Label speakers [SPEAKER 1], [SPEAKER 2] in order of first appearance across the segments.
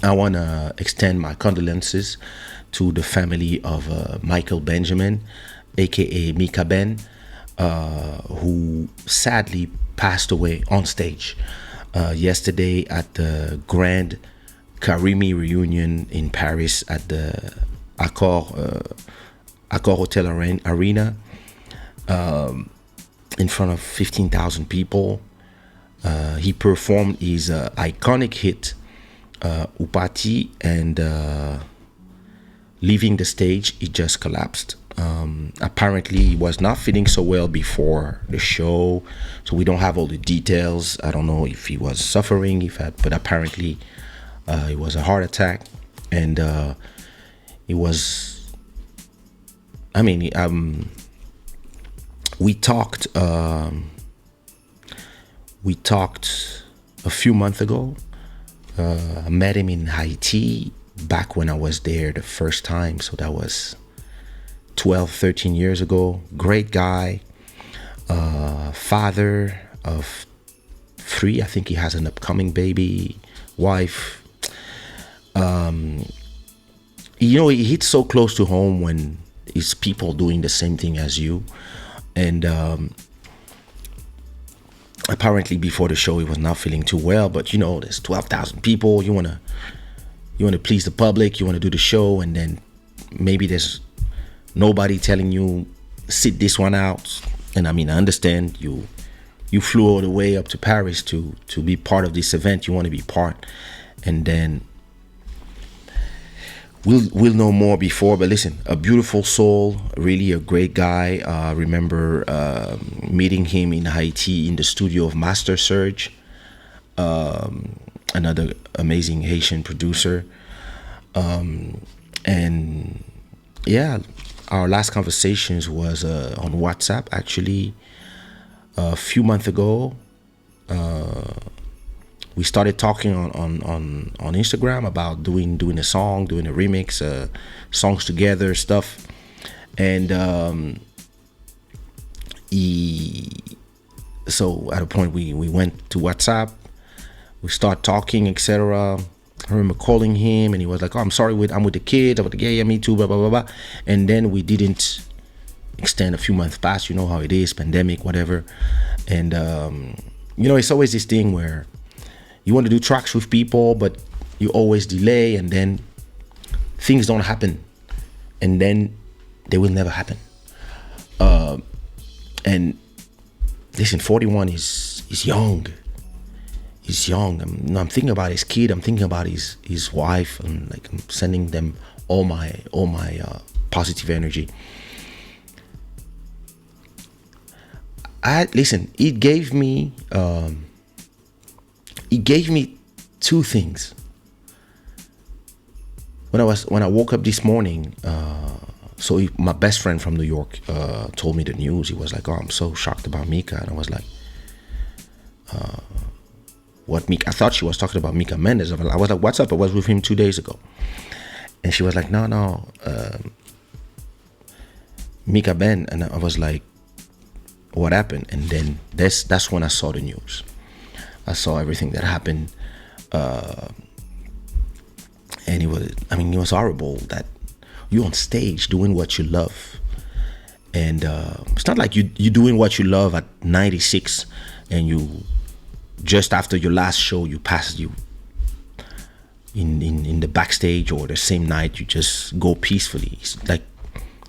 [SPEAKER 1] I want to extend my condolences to the family of Michael Benjamin, aka Mikaben, who sadly passed away on stage yesterday at the Grand Karimi reunion in Paris at the Accor Hotel Arena, in front of 15,000 people. He performed his iconic hit, Upati, and leaving the stage, he just collapsed. Apparently, he was not feeling so well before the show, so we don't have all the details. I don't know if he was suffering, but apparently, it was a heart attack, and it was. I mean, we talked. We talked a few months ago. I met him in Haiti back when I was there the first time. So that was 12, 13 years ago. Great guy. Father of 3. I think he has an upcoming baby. Wife. It hits so close to home when it's people doing the same thing as you. And apparently before the show he was not feeling too well, but there's 12,000 people. You want to please the public, you want to do the show, and then maybe there's nobody telling you sit this one out. And I mean, I understand you flew all the way up to Paris to be part of this event. You want to be part, and then we'll know more before. But listen, a beautiful soul, really a great guy. Remember meeting him in Haiti in the studio of Master Surge, another amazing Haitian producer. And yeah, our last conversations was on WhatsApp, actually. A few months ago, we started talking on Instagram about doing a song, doing a remix, songs together, stuff. And so at a point we went to WhatsApp, we start talking, etc. I remember calling him, and he was like, "Oh, I'm sorry, I'm with the kids." I was like, "Yeah, me too." Blah blah blah blah. And then we didn't extend. A few months passed. You know how it is, pandemic, whatever. And it's always this thing where you want to do tracks with people, but you always delay, and then things don't happen, and then they will never happen. And listen, 41 is young. He's young. I'm thinking about his kid. I'm thinking about his wife, and like I'm sending them all my positive energy. It gave me. It gave me 2 things. When I woke up this morning, my best friend from New York told me the news. He was like, "Oh, I'm so shocked about Mika," and I was like, "What Mika?" I thought she was talking about Mika Mendes. I was like, "What's up?" I was with him 2 days ago, and she was like, "No, Mika Ben," and I was like, "What happened?" And then that's when I saw the news. I saw everything that happened, and it was horrible that you're on stage doing what you love, and it's not like you doing what you love at 96, and you just after your last show you in the backstage, or the same night you just go peacefully. It's like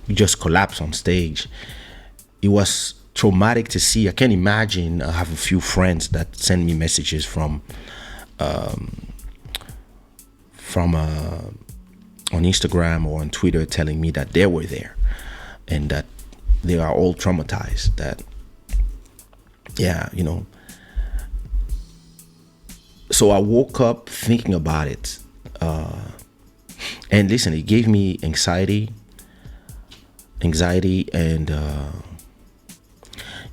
[SPEAKER 1] you just collapse on stage. It was traumatic to see. I can't imagine. I have a few friends that send me messages from on Instagram or on Twitter telling me that they were there and that they are all traumatized. That So I woke up thinking about it, and listen, it gave me anxiety, and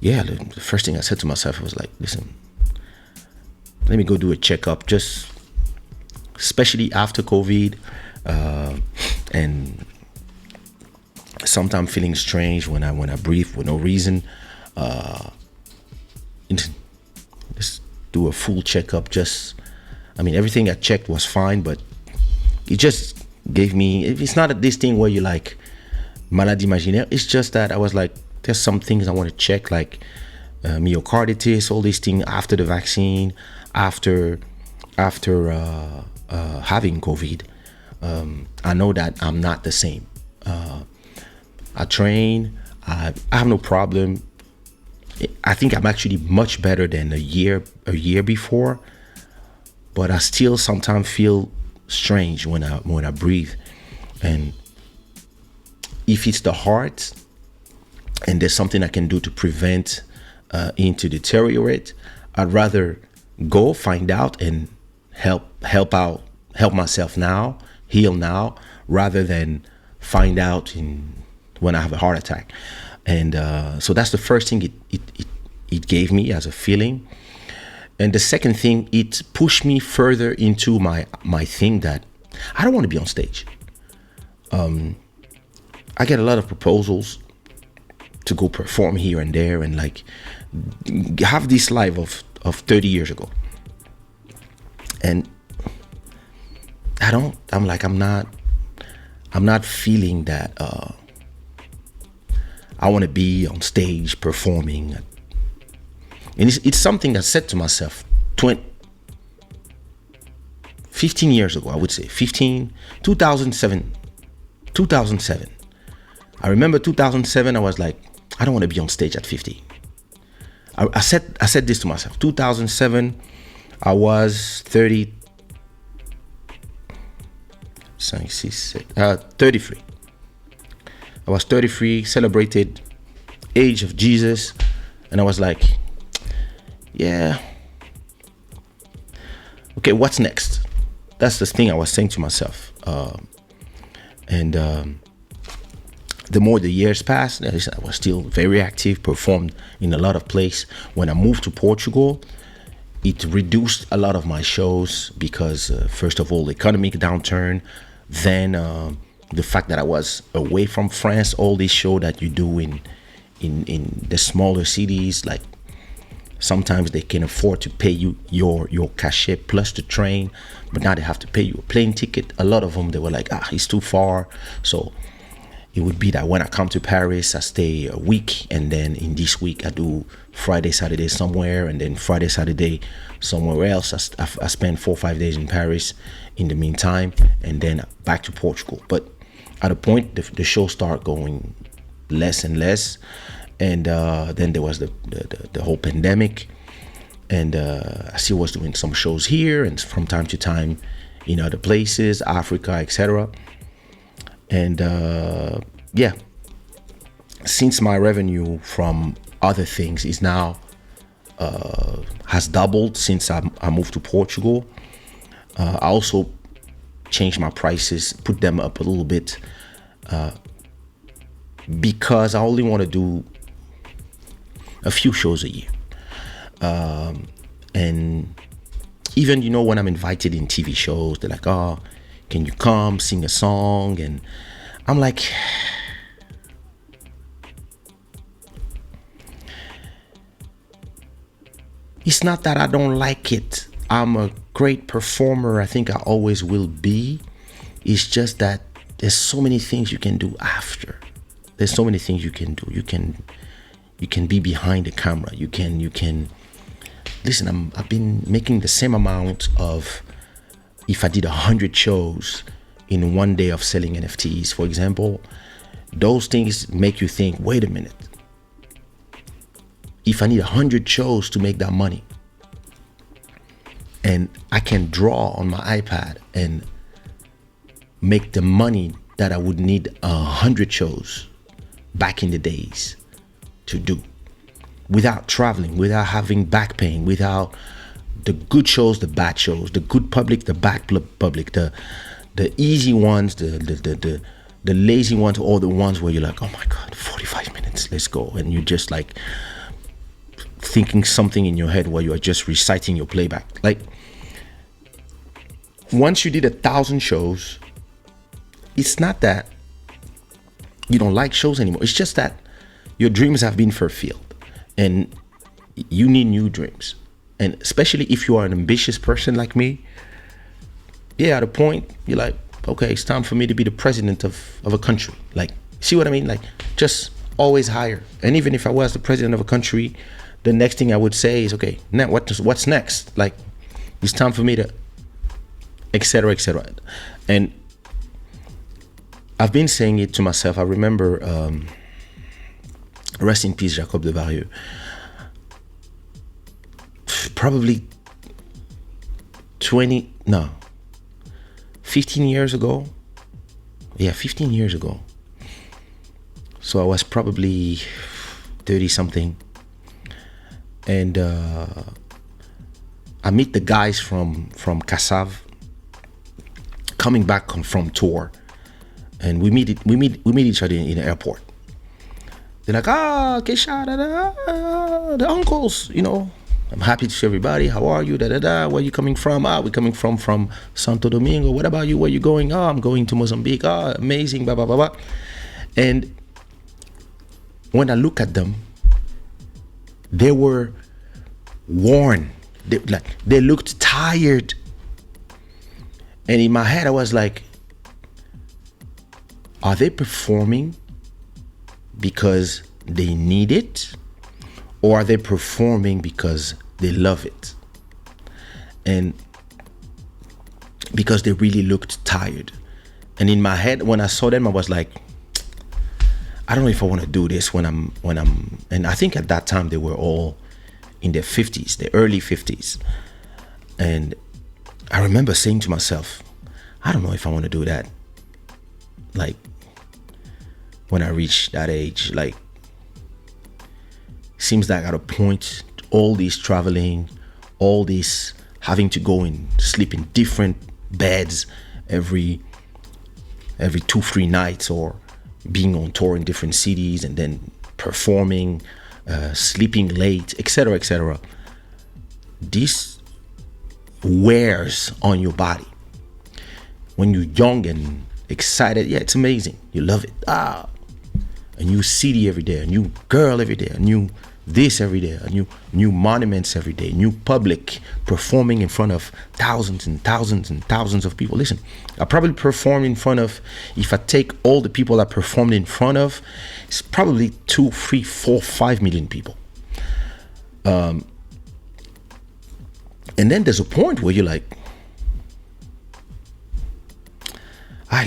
[SPEAKER 1] the first thing I said to myself was like, listen, let me go do a checkup, just especially after COVID, and sometimes feeling strange when I breathe for no reason. Just do a full checkup. Everything I checked was fine, but it just gave me. It's not this thing where you like maladie imaginaire. It's just that I was like, there's some things I want to check, like myocarditis, all these things after the vaccine, after having COVID. I know that I'm not the same. I train. I have no problem. I think I'm actually much better than a year before, but I still sometimes feel strange when I breathe. And if it's the heart, and there's something I can do to prevent it to deteriorate, I'd rather go find out and help myself now, heal now, rather than find out when I have a heart attack. And so that's the first thing it gave me as a feeling. And the second thing, it pushed me further into my thing that I don't want to be on stage. I get a lot of proposals to go perform here and there and like have this life of 30 years ago. And I'm not feeling that I want to be on stage performing. And it's something I said to myself 15 years ago, I would say 2007. I remember 2007, I was like, I don't want to be on stage at 50. I said this to myself. 2007, I was 33. I was 33, celebrated age of Jesus, and I was like, yeah, okay, what's next? That's the thing I was saying to myself. And the more the years passed, I was still very active, performed in a lot of places. When I moved to Portugal, it reduced a lot of my shows because, first of all, the economic downturn, then the fact that I was away from France, all these shows that you do in the smaller cities, like sometimes they can afford to pay you your cachet plus the train, but now they have to pay you a plane ticket. A lot of them, they were like, it's too far. So it would be that when I come to Paris, I stay a week, and then in this week I do Friday, Saturday somewhere, and then Friday, Saturday somewhere else. I spend 4 or 5 days in Paris in the meantime, and then back to Portugal. But at a point, the show started going less and less, and then there was the whole pandemic, and I still was doing some shows here and from time to time in other places, Africa, etc. And since my revenue from other things is now has doubled since I moved to Portugal, I also changed my prices, put them up a little bit, because I only want to do a few shows a year. And even, when I'm invited in TV shows, they're like, oh, can you come sing a song? And I'm like, it's not that I don't like it. I'm a great performer. I think I always will be. It's just that there's so many things you can do after. There's so many things you can do. You can be behind the camera. You can listen. I've been making the same amount of, if I did 100 shows in one day of selling NFTs, for example, those things make you think, wait a minute. If I need 100 shows to make that money, and I can draw on my iPad and make the money that I would need 100 shows back in the days to do, without traveling, without having back pain, without the good shows, the bad shows, the good public, the bad public, the easy ones, the lazy ones, or the ones where you're like, oh my God, 45 minutes, let's go. And you're just like thinking something in your head while you are just reciting your playback. Like, once you did 1,000 shows, it's not that you don't like shows anymore. It's just that your dreams have been fulfilled and you need new dreams. And especially if you are an ambitious person like me, at a point, you're like, okay, it's time for me to be the president of a country. Like, see what I mean? Like, just always higher. And even if I was the president of a country, the next thing I would say is, okay, now what's next? Like, it's time for me to, etc., etc. And I've been saying it to myself. I remember, rest in peace, Jacob de Varieux. Probably 15 years ago. Yeah, 15 years ago. So I was probably 30 something. And I meet the guys from Kassav coming back from tour. And we meet each other in the airport. They're like, Kaysha, the uncles, you know. I'm happy to see everybody. How are you? Where are you coming from? We're coming from Santo Domingo. What about you? Where are you going? I'm going to Mozambique. Amazing, blah, blah, blah, blah. And when I look at them, they were worn. They looked tired. And in my head, I was like, are they performing because they need it? Or are they performing because they love it? And because they really looked tired. And in my head, when I saw them, I was like, I don't know if I want to do this when I'm, and I think at that time they were all in their 50s, the early 50s. And I remember saying to myself, I don't know if I want to do that. Like, when I reach that age, like, seems like at a point, all this traveling, all this having to go and sleep in different beds every 2-3 nights, or being on tour in different cities and then performing, sleeping late, etc., etc. This wears on your body. When you're young and excited, yeah, it's amazing. You love it. A new city every day, a new girl every day, a new this every day, a new monuments every day, new public, performing in front of thousands and thousands and thousands of people. Listen, I probably performed in front of, if I take all the people I performed in front of, it's probably 2, 3, 4, 5 million people. And then there's a point where you're like,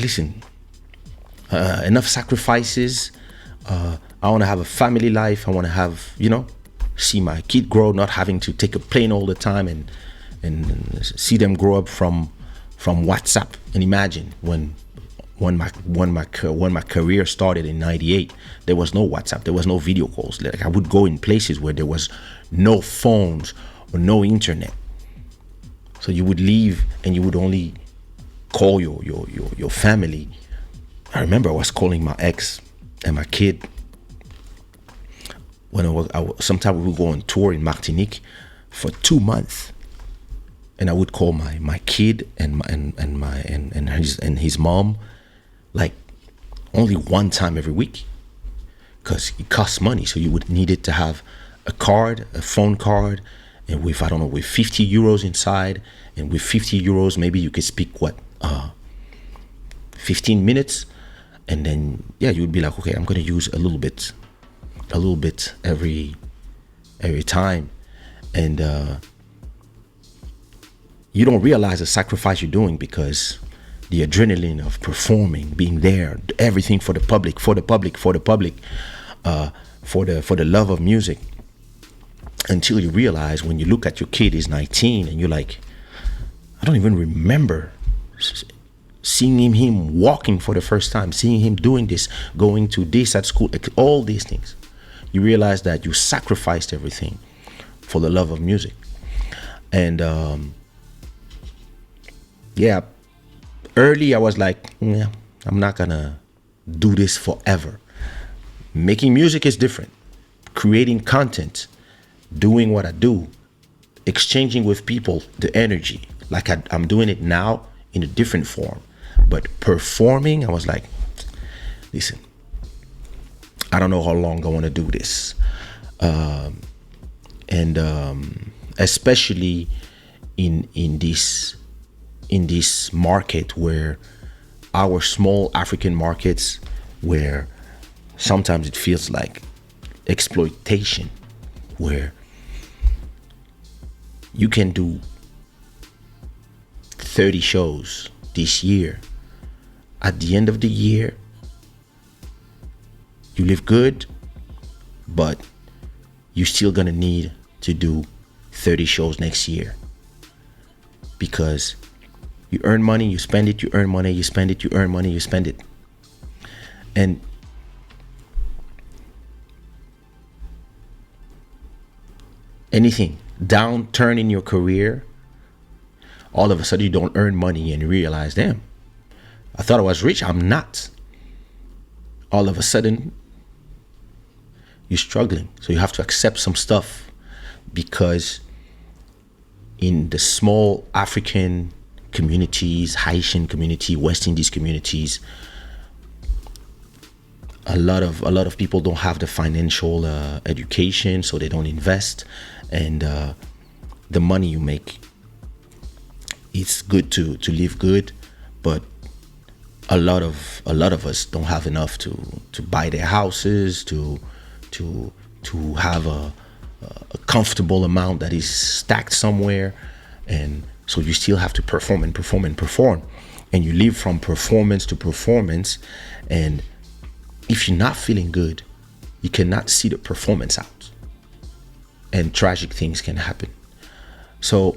[SPEAKER 1] listen, enough sacrifices. I want to have a family life. I want to have, see my kid grow, not having to take a plane all the time, and see them grow up from WhatsApp. And imagine when my career started in '98, there was no WhatsApp, there was no video calls. Like, I would go in places where there was no phones or no internet. So you would leave and you would only call your family. I remember I was calling my ex and my kid. When sometimes we would go on tour in Martinique for 2 months, and I would call my kid and his mom, like, only one time every week, because it costs money. So you would need it to have a phone card, and with 50 euros inside, and with 50 euros maybe you could speak 15 minutes, and then you would be like, okay, I'm gonna use a little bit every time. And you don't realize the sacrifice you're doing, because the adrenaline of performing, being there, everything for the public, for the love of music, until you realize, when you look at your kid is 19 and you're like, I don't even remember seeing him walking for the first time, seeing him doing this, going to this at school, all these things. You realize that you sacrificed everything for the love of music. And early I was like, I'm not gonna do this forever. Making music is different. Creating content, doing what I do, exchanging with people the energy, like I'm doing it now in a different form. But performing, I was like, listen, I don't know how long I want to do this. Especially in this market where our small African markets where sometimes it feels like exploitation, where you can do 30 shows this year. At the end of the year, you live good, but you're still gonna need to do 30 shows next year, because you earn money, you spend it, you earn money, you spend it, you earn money, you spend it. And anything downturn in your career, all of a sudden you don't earn money and you realize, damn, I thought I was rich, I'm not. All of a sudden you're struggling. So you have to accept some stuff, because in the small African communities, Haitian community, West Indies communities, a lot of people don't have the financial education, so they don't invest, and the money you make, it's good to live good, but a lot of us don't have enough to buy their houses, to have a comfortable amount that is stacked somewhere. And so you still have to perform and perform and perform, and you live from performance to performance. And if you're not feeling good, you cannot see the performance out, and tragic things can happen. So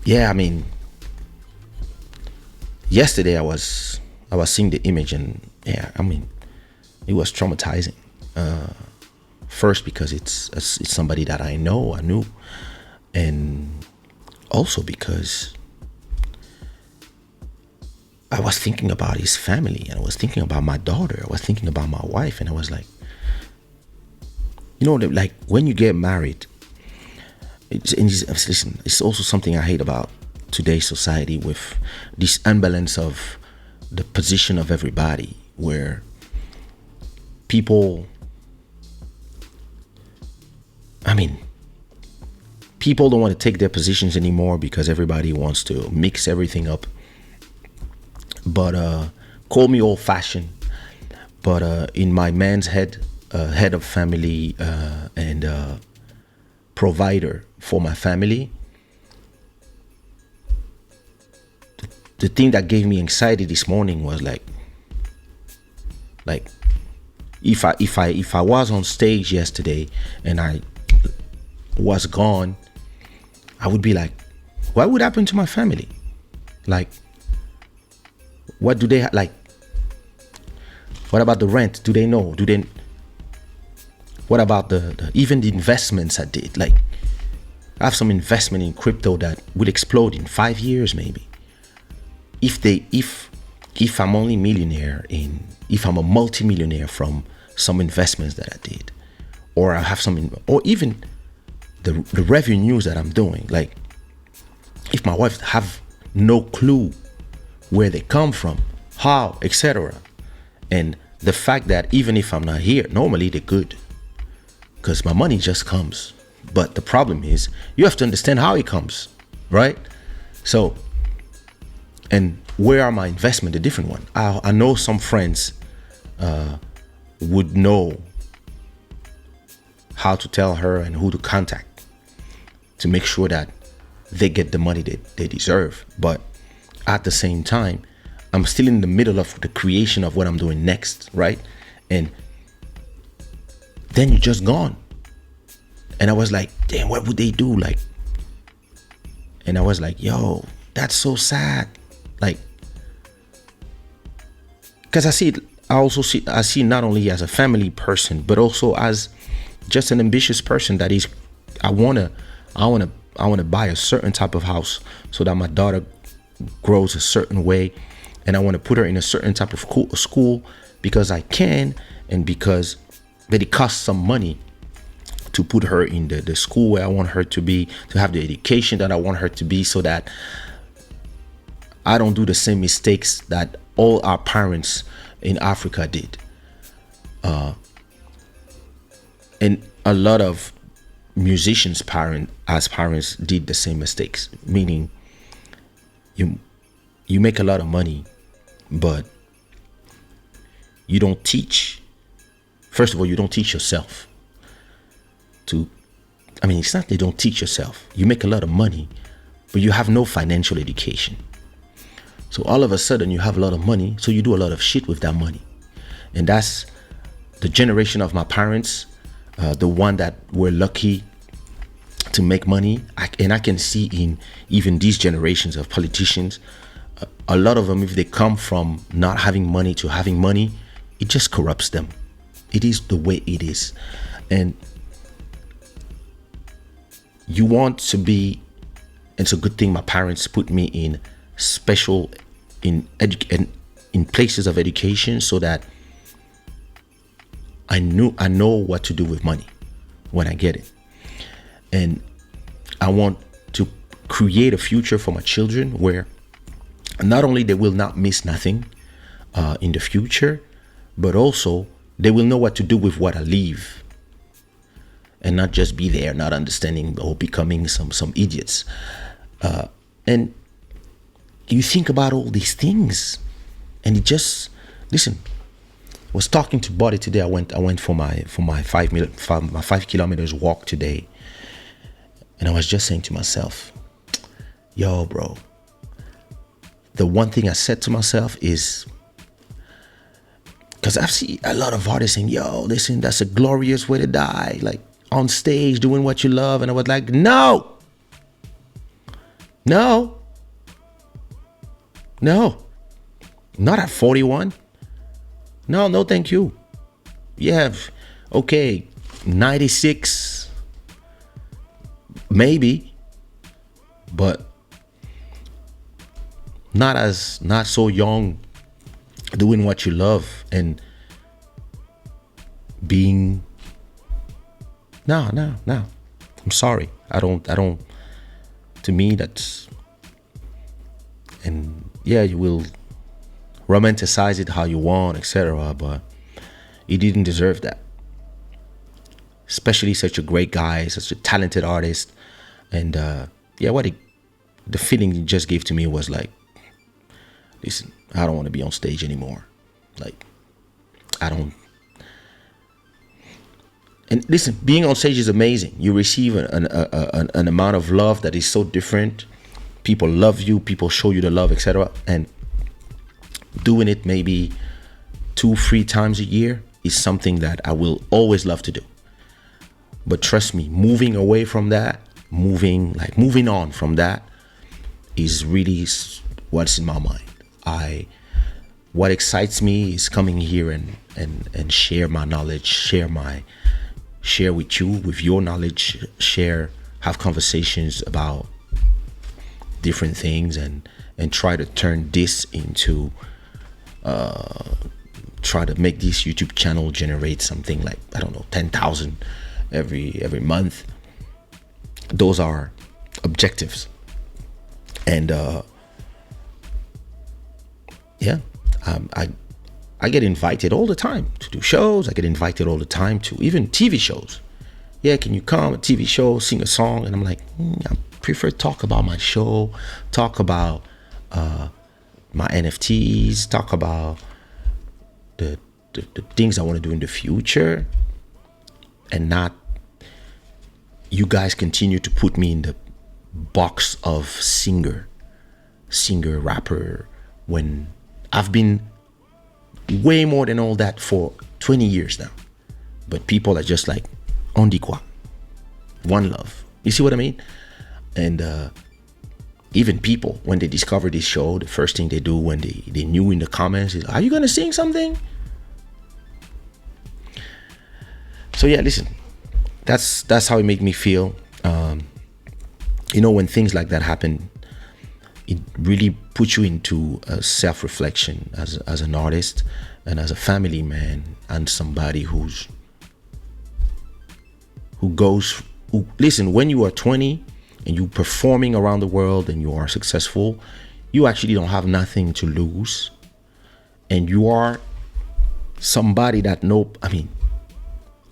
[SPEAKER 1] yeah, I mean, yesterday I was seeing the image, and yeah, I mean, it was traumatizing. First, because it's somebody that I knew, and also because I was thinking about his family, and I was thinking about my daughter, I was thinking about my wife, and I was like, like when you get married, listen, it's also something I hate about today's society, with this imbalance of the position of everybody, where people don't want to take their positions anymore, because everybody wants to mix everything up. But call me old-fashioned, but in my man's head of family, and provider for my family, the thing that gave me anxiety this morning was like if I was on stage yesterday and I was gone, I would be like, what would happen to my family? Like, what do they like? What about the rent? Do they know? What about even the investments I did? Like, I have some investment in crypto that will explode in 5 years, maybe. If I'm only if I'm a multimillionaire from some investments that I did, or I have or even the revenues that I'm doing, like if my wife have no clue where they come from, how, etc. And the fact that even if I'm not here, normally they're good, because my money just comes. But the problem is, you have to understand how it comes, right? So, and where are my investment? A different one. I know some friends would know how to tell her and who to contact to make sure that they get the money that they deserve. But at the same time, I'm still in the middle of the creation of what I'm doing next, right? And then you're just gone. And I was like, damn, what would they do? Like, and I was like, yo, that's so sad. Like, because I see not only as a family person, but also as just an ambitious person that is, I wanna buy a certain type of house so that my daughter grows a certain way, and I want to put her in a certain type of school because I can, and because that it costs some money to put her in the school where I want her to be, to have the education that I want her to be, so that I don't do the same mistakes that all our parents in Africa did. And a lot of musicians' parents did the same mistakes, meaning you you make a lot of money, but you don't teach. First of all, you don't teach yourself to. I mean, it's not they don't teach yourself. You make a lot of money, but you have no financial education. So all of a sudden, you have a lot of money, so you do a lot of shit with that money, and that's the generation of my parents, the one that were lucky to make money. And I can see in even these generations of politicians, a lot of them, if they come from not having money to having money, it just corrupts them. It is the way it is. And you want to be, and it's a good thing my parents put me in special, in places of education, so that I know what to do with money when I get it. And I want to create a future for my children where not only they will not miss nothing in the future, but also they will know what to do with what I leave, and not just be there not understanding or becoming some idiots. And you think about all these things, and it just, listen, I was talking to Buddy today. I went for my 5 kilometers walk today, and I was just saying to myself, yo, bro, the one thing I said to myself is, because I've seen a lot of artists saying, yo, listen, that's a glorious way to die, like on stage doing what you love. And I was like, no, not at 41. No, thank you. Yeah, okay, 96, maybe, but not so young, doing what you love and being. No. I'm sorry. I don't. To me, that's. And yeah, you will romanticize it how you want, etc. But he didn't deserve that. Especially such a great guy, such a talented artist, and the feeling he just gave to me was like, listen, I don't want to be on stage anymore. Like, I don't. And listen, being on stage is amazing. You receive an amount of love that is so different. People love you. People show you the love, etc. And doing it maybe 2-3 times a year is something that I will always love to do. But trust me, moving away from that, moving on from that, is really what's in my mind. What excites me is coming here and share my knowledge, share with you, with your knowledge, have conversations about different things, and try to turn this into, try to make this YouTube channel generate something like, I don't know, 10,000 every month. Those are objectives. And I get invited all the time to do shows. I get invited all the time to even TV shows. Yeah, can you come, a TV show, sing a song? And I'm like, I prefer talk about my show, talk about my NFTs, talk about the things I want to do in the future, and not you guys continue to put me in the box of singer, rapper, when I've been way more than all that for 20 years now. But people are just like, on dit quoi? One love. You see what I mean? And even people, when they discover this show, the first thing they do when they knew in the comments is, are you gonna sing something? So yeah, listen, that's how it made me feel. When things like that happen, it really puts you into a self-reflection as an artist and as a family man, and somebody listen, when you are 20 and you performing around the world and you are successful, you actually don't have nothing to lose, and you are somebody that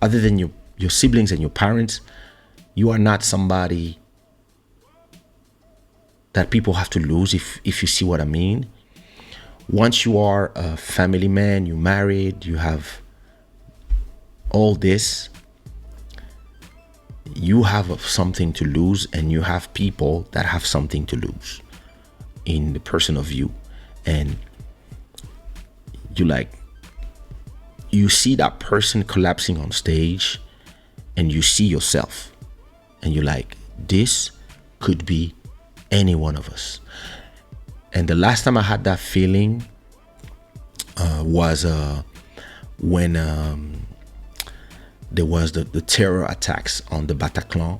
[SPEAKER 1] other than your siblings and your parents, you are not somebody that people have to lose, if you see what I mean. Once you are a family man, you married, you have all this, you have something to lose, and you have people that have something to lose in the person of you. And you like, you see that person collapsing on stage, and you see yourself, and you're like, this could be any one of us. And the last time I had that feeling was when there was the terror attacks on the Bataclan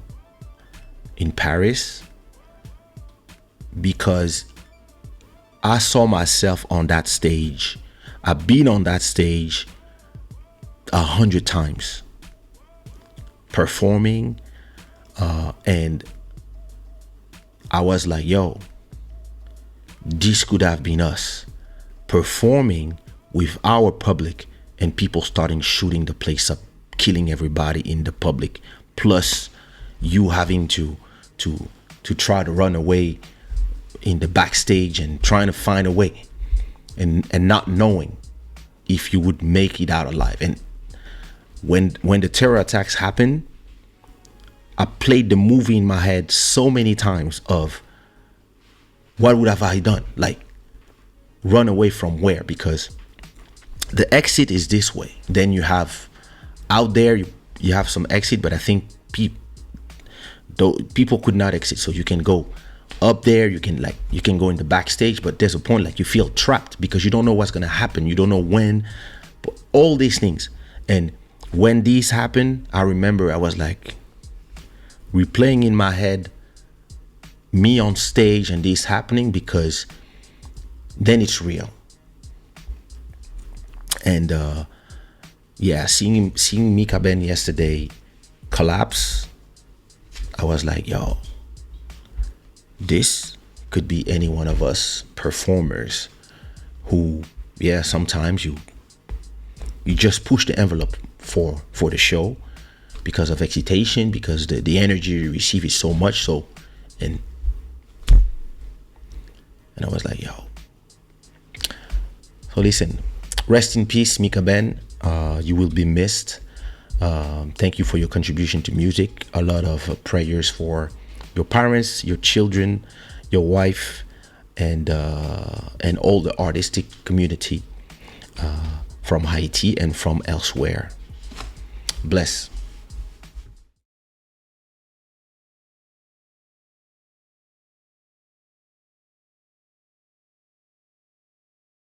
[SPEAKER 1] in Paris, because I saw myself on that stage. I've been on that stage 100 times performing, and I was like, yo, this could have been us performing with our public, and people starting shooting the place up, killing everybody in the public, plus you having to try to run away in the backstage and trying to find a way, and not knowing if you would make it out alive. And when the terror attacks happened, I played the movie in my head so many times of what would have I done, like run away from where, because the exit is this way. Then you have out there, you have some exit, but I think people could not exit. So you can go up there, you can go in the backstage, but there's a point like you feel trapped because you don't know what's gonna happen, you don't know when, but all these things. And when these happen, I remember I was like replaying in my head me on stage and this happening, because then it's real. And yeah, seeing Mikaben yesterday collapse, I was like, yo, this could be any one of us performers who, yeah, sometimes you just push the envelope for the show because of excitation, because the energy you receive is so much. So, and I was like, yo. So listen, rest in peace, Mikaben. You will be missed. Thank you for your contribution to music. A lot of prayers for your parents, your children, your wife, and all the artistic community from Haiti and from elsewhere. Bless.